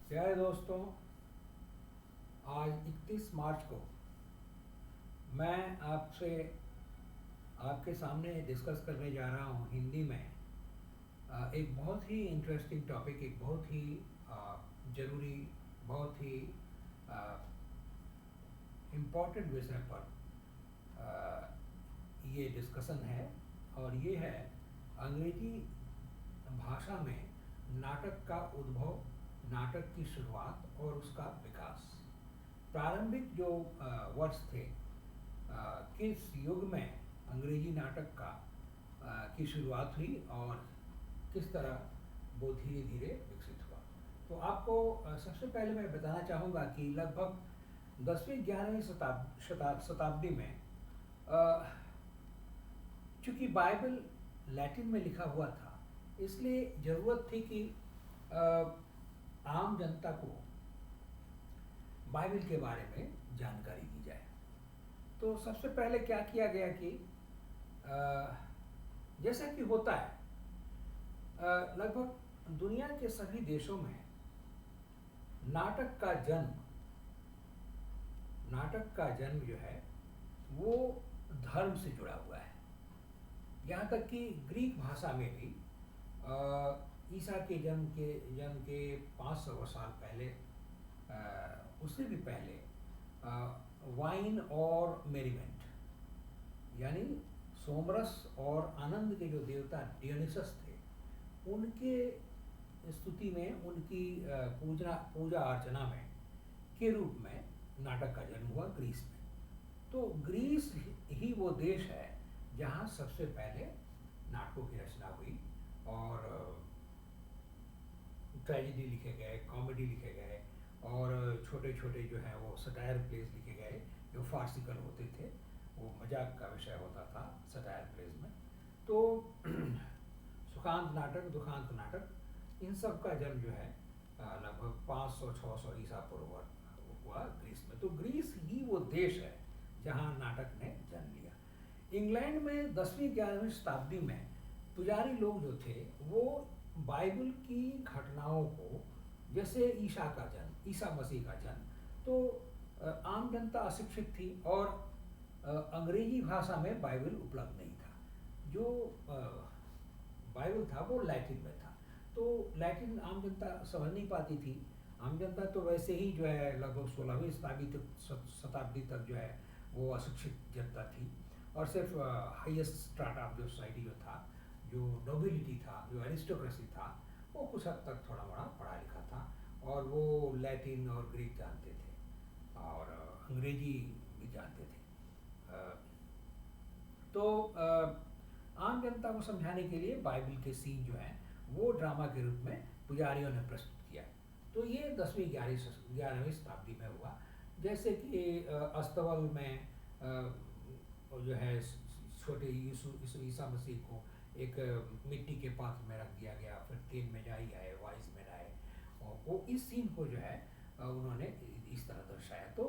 प्यारे दोस्तों, आज 31 मार्च को मैं आपसे आपके सामने डिस्कस करने जा रहा हूँ हिंदी में एक बहुत ही इंटरेस्टिंग टॉपिक, एक बहुत ही ज़रूरी, बहुत ही इम्पोर्टेंट विषय पर ये डिस्कशन है। और ये है अंग्रेजी भाषा में नाटक का उद्भव, नाटक की शुरुआत और उसका विकास। प्रारंभिक जो वर्ष थे, किस युग में अंग्रेजी नाटक का की शुरुआत हुई और किस तरह वो धीरे धीरे विकसित हुआ। तो आपको सबसे पहले मैं बताना चाहूँगा कि लगभग 10वीं 11वीं शताब्दी में चूँकि बाइबल लैटिन में लिखा हुआ था, इसलिए ज़रूरत थी कि आम जनता को बाइबल के बारे में जानकारी दी जाए। तो सबसे पहले क्या किया गया कि जैसा कि होता है लगभग दुनिया के सभी देशों में नाटक का जन्म जो है वो धर्म से जुड़ा हुआ है। यहाँ तक कि ग्रीक भाषा में भी ईसा के जन्म के 500 साल पहले, उससे भी पहले वाइन और मेरीमेंट यानी सोमरस और आनंद के जो देवता डियोनिसस थे, उनके स्तुति में, उनकी पूजा अर्चना में के रूप में नाटक का जन्म हुआ ग्रीस में। तो ग्रीस ही वो देश है जहाँ सबसे पहले नाटकों की रचना हुई और ट्रेजेडी लिखे गए, कॉमेडी लिखे गए और छोटे छोटे जो हैं वो सटायर प्लेस लिखे गए जो फार्सिकल होते थे, वो मजाक का विषय होता था सटायर प्लेस में। तो सुखांत नाटक, दुखांत नाटक, इन सब का जन्म जो है लगभग 500-600 ईसा पूर्व हुआ ग्रीस में। तो ग्रीस ही वो देश है जहाँ नाटक ने जन्म लिया। इंग्लैंड में 10वीं 11वीं शताब्दी में पुजारी लोग जो थे वो बाइबल की घटनाओं को, जैसे ईसा मसीह का जन्म, तो आम जनता अशिक्षित थी और अंग्रेजी भाषा में बाइबल उपलब्ध नहीं था। जो बाइबल था वो लैटिन में था, तो लैटिन आम जनता समझ नहीं पाती थी। आम जनता तो वैसे ही जो है लगभग 16वीं शताब्दी तक जो है वो अशिक्षित जनता थी और सिर्फ हाईएस्ट स्ट्राटा ऑफ जो सोसाइटी जो था, जो नोबिलिटी था, जो एरिस्टोक्रेसी था, वो कुछ हद तक थोड़ा बड़ा पढ़ा लिखा था और वो लैटिन और ग्रीक जानते थे और अंग्रेजी भी जानते थे। तो आम जनता को समझाने के लिए बाइबल के सीन जो हैं वो ड्रामा के रूप में पुजारियों ने प्रस्तुत किया। तो ये 10वीं 11वीं शताब्दी में हुआ। जैसे कि अस्तबल में जो है छोटे ईसा मसीह को एक मिट्टी के पात्र में रख दिया गया, फिर 3 मेजाई आए, वाइज मैन आए और वो इस सीन को जो है उन्होंने इस तरह दर्शाया। तो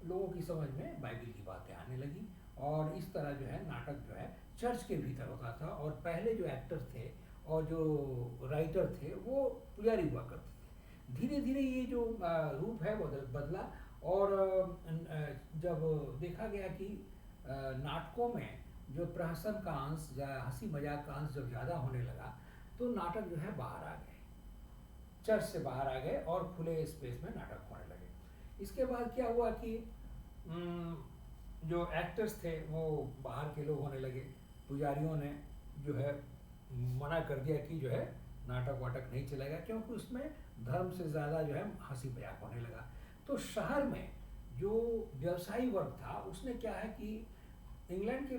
लोगों की समझ में बाइबल की बातें आने लगी और इस तरह जो है नाटक जो है चर्च के भीतर होता था और पहले जो एक्टर थे और जो राइटर थे वो पुजारी हुआ करते थे। धीरे धीरे ये जो रूप है वो बदला और जब देखा गया कि नाटकों में जो प्रहसन का अंश या हंसी मजाक का अंश जब ज़्यादा होने लगा, तो नाटक जो है बाहर आ गए, चर्च से बाहर आ गए और खुले स्पेस में नाटक होने लगे। इसके बाद क्या हुआ कि जो एक्टर्स थे वो बाहर के लोग होने लगे। पुजारियों ने जो है मना कर दिया कि जो है नाटक वाटक नहीं चलेगा, क्योंकि उसमें धर्म से ज़्यादा जो है हंसी मजाक होने लगा। तो शहर में जो व्यवसायी वर्ग था उसने क्या है कि इंग्लैंड के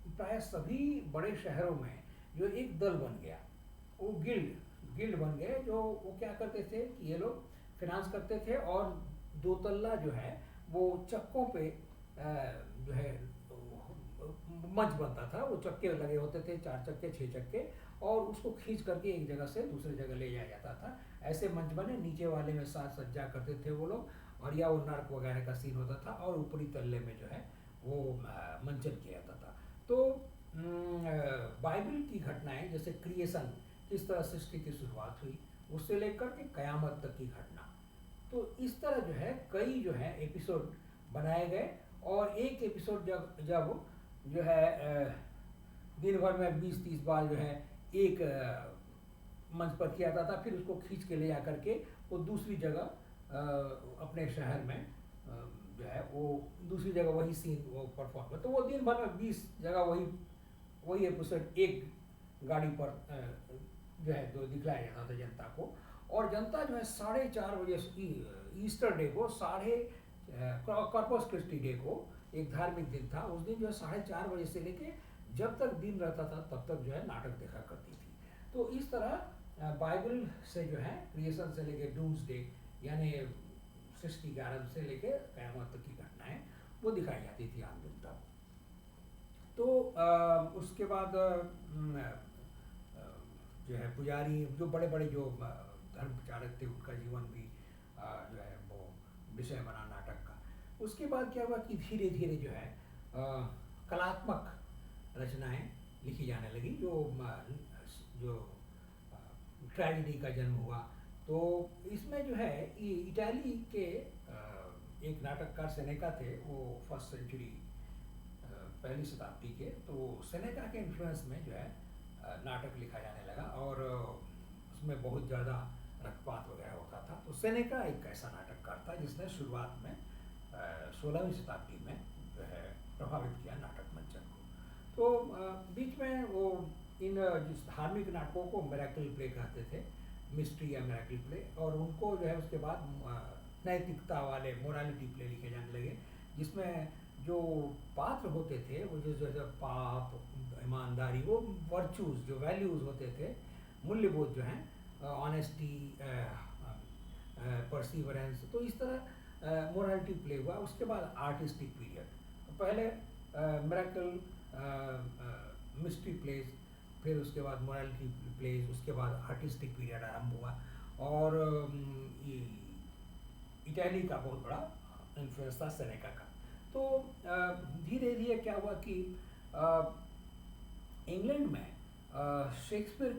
प्राय सभी बड़े शहरों में जो एक दल बन गया, वो गिल्ड बन गए। जो वो क्या करते थे कि ये लोग फिनांस करते थे और दो तल्ला जो है वो चक्कों पे जो है मंच बनता था, वो चक्के लगे होते थे, 4 चक्के 6 चक्के, और उसको खींच करके एक जगह से दूसरी जगह ले जाया जाता था। ऐसे मंच बने, नीचे वाले में साज सज्जा करते थे वो लोग, और या वो नर्क वगैरह का सीन होता था और ऊपरी तल्ले में जो है वो मंचन किया जाता था। तो बाइबल की घटनाएं, जैसे क्रिएशन, किस तरह सृष्टि की शुरुआत हुई, उससे लेकर के कयामत तक की घटना, तो इस तरह जो है कई जो है एपिसोड बनाए गए, और एक एपिसोड जब जब जो है दिन भर में 20-30 बार जो है एक मंच पर किया जाता था, फिर उसको खींच के ले जा करके वो दूसरी जगह अपने शहर में जो है वो दूसरी जगह वही सीन वो परफॉर्म कर, तो वो दिन भर में 20 जगह वही वही एपिसोड एक गाड़ी पर जो है तो दिखलाया जाता था जनता को। और जनता जो है 4:30 बजे ईस्टर डे को कॉर्पस क्रिस्टी डे को, एक धार्मिक दिन था, उस दिन जो है 4:30 बजे से लेके जब तक दिन रहता था तब तक जो है नाटक देखा करती थी। तो इस तरह बाइबल से जो है क्रिएशन से लेके डूम्सडे यानी सृष्टि के आरंभ से लेके क़यामत तक की घटनाएं वो दिखाई जाती थी आम जनता को। तो उसके बाद जो है पुजारी जो बड़े बड़े जो धर्म प्रचारक थे उनका जीवन भी जो है वो विषय बना नाटक का। उसके बाद क्या हुआ कि धीरे धीरे जो है कलात्मक रचनाएं लिखी जाने लगी, जो ट्रेजेडी का जन्म हुआ। तो इसमें जो है इटाली के एक नाटककार सेनेका थे, वो फर्स्ट सेंचुरी पहली शताब्दी के, तो सेनेका के इन्फ्लुएंस में जो है नाटक लिखा जाने लगा, और उसमें बहुत ज़्यादा रक्तपात वगैरह होता था। तो सेनेका एक ऐसा नाटककार था जिसने शुरुआत में 16वीं शताब्दी में जो है प्रभावित किया नाटक मंचन को। तो बीच में वो इन जिस धार्मिक नाटकों को मिरेकल प्ले कहते थे, मिस्ट्री या मिरेकल प्ले, और उनको जो है उसके बाद नैतिकता वाले मोरालिटी प्ले लिखे जाने लगे, जिसमें जो पात्र होते थे वो जैसे पाप, ईमानदारी, वो वर्चूज जो वैल्यूज़ होते थे, मूल्यबोध जो हैं, ऑनेस्टी, परसिवरेंस, तो इस तरह मोरालिटी प्ले हुआ। उसके बाद आर्टिस्टिक पीरियड, पहले मिरेकल मिस्ट्री प्लेज, फिर उसके बाद मोरालिटी प्लेज, उसके बाद आर्टिस्टिक पीरियड आरंभ हुआ। और इटली का बहुत बड़ा इन्फ्लुएंस था सेनेका का। तो धीरे धीरे क्या हुआ कि इंग्लैंड में शेक्सपियर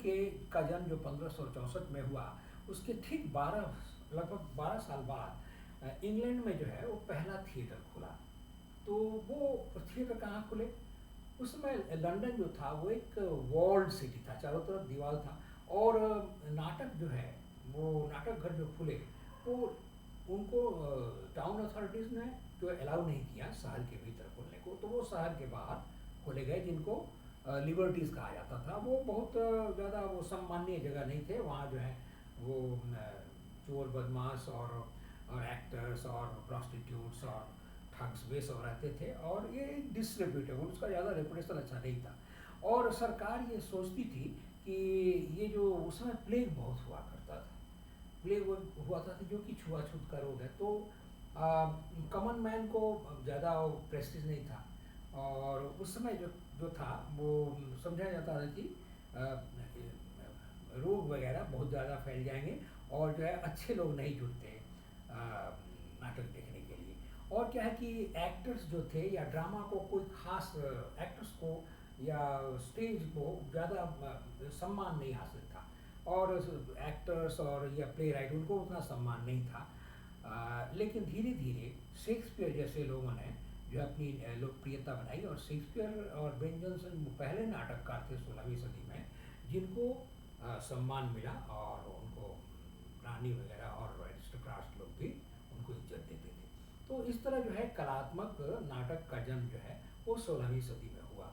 का जन्म जो 1564 में हुआ, उसके ठीक लगभग 12 साल बाद इंग्लैंड में जो है वो पहला थिएटर खुला। तो वो थिएटर कहाँ खुले? उस समय लंदन जो था वो एक वॉल्ड सिटी था, चारों तरफ दीवार था, और नाटक जो है वो नाटक घर जो खुले वो उनको टाउन अथॉरिटीज़ ने जो अलाउ नहीं किया शहर के भीतर खोलने को, तो वो शहर के बाहर खोले गए, जिनको लिबर्टीज़ कहा जाता था। वो बहुत ज़्यादा वो सम्मानीय जगह नहीं थे, वहाँ जो है वो चोर बदमाश और एक्टर्स और प्रॉस्टिट्यूट्स और ठग्स वे सब रहते थे, और ये डिसरेप्यूटेबल, उसका ज़्यादा रेपुटेशन अच्छा नहीं था। और सरकार ये सोचती थी कि ये जो उस समय प्लेग बहुत हुआ करता था, प्लेग हुआ था जो कि छुआछूत का रोग है, तो कॉमन मैन को ज़्यादा प्रेस्टीज नहीं था, और उस समय जो था वो समझा जाता था कि रोग वगैरह बहुत ज़्यादा फैल जाएंगे, और जो है अच्छे लोग नहीं जुटते नाटक देखने के लिए। और क्या है कि एक्टर्स जो थे या ड्रामा को कोई खास एक्टर्स को या स्टेज को ज़्यादा सम्मान नहीं हासिल था, और एक्टर्स और या प्ले राइट उनको उतना सम्मान नहीं था। लेकिन धीरे धीरे शेक्सपियर जैसे लोगों ने जो अपनी लोकप्रियता बनाई, और शेक्सपियर और बेन जॉनसन पहले नाटककार थे 16वीं सदी में जिनको सम्मान मिला, और उनको रानी वगैरह और एरिस्टोक्रेट्स लोग भी उनको इज्जत देते थे। तो इस तरह जो है कलात्मक नाटक का जन्म जो है वो 16वीं सदी में हुआ।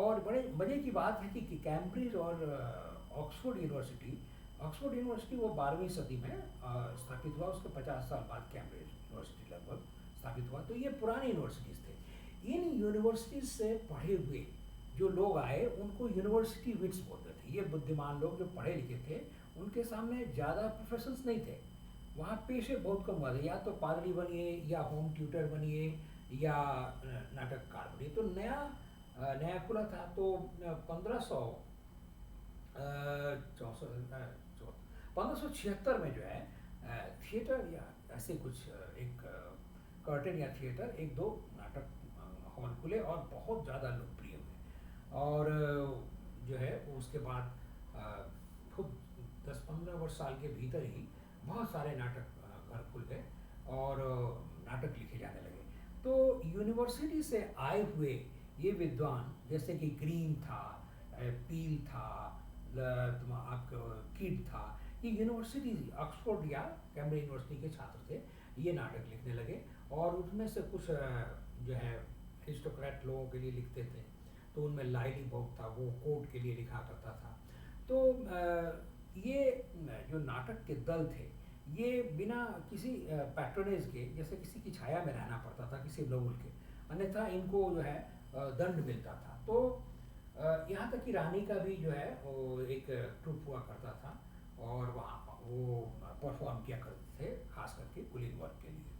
और बड़े मज़े की बात है कि कैम्ब्रिज और ऑक्सफोर्ड यूनिवर्सिटी वो 12वीं सदी में स्थापित हुआ, उसके 50 साल बाद कैम्ब्रिज यूनिवर्सिटी लगभग स्थापित हुआ। तो ये पुरानी यूनिवर्सिटीज़ थे। इन यूनिवर्सिटीज़ से पढ़े हुए जो लोग आए उनको यूनिवर्सिटी विट्स बोलते थे। ये बुद्धिमान लोग जो पढ़े लिखे थे, उनके सामने ज़्यादा प्रोफेशंस नहीं थे, वहाँ पेशे बहुत कम हुआ थे, या तो पादरी बनिए या होम ट्यूटर बनिए या नाटककार बनिए। तो नया खुला था, तो 1576 में जो है थिएटर या ऐसे कुछ एक कर्टन या थिएटर, एक दो नाटक हॉल खुले और बहुत ज़्यादा लोकप्रिय हुए। और जो है उसके बाद खुद 10-15 वर्ष साल के भीतर ही बहुत सारे नाटक घर खुल गए और नाटक लिखे जाने लगे। तो यूनिवर्सिटी से आए हुए ये विद्वान, जैसे कि ग्रीन था, पील था, आपका किड था, ये यूनिवर्सिटी ऑक्सफोर्ड या कैम्ब्रिज यूनिवर्सिटी के छात्र थे। ये नाटक लिखने लगे और उनमें से कुछ जो है एरिस्टोक्रेट लोगों के लिए लिखते थे। तो उनमें लाइली बहुत था, वो कोर्ट के लिए लिखा करता था। तो ये जो नाटक के दल थे, ये बिना किसी पैट्रोनेज के, जैसे किसी की छाया में रहना पड़ता था, किसी लोगों के, अन्यथा इनको जो है दंड मिलता था। तो यहाँ तक कि रानी का भी जो है वो एक ट्रुप हुआ करता था और वहाँ वो परफॉर्म किया करते थे, खास करके कुलीन वर्ग के लिए।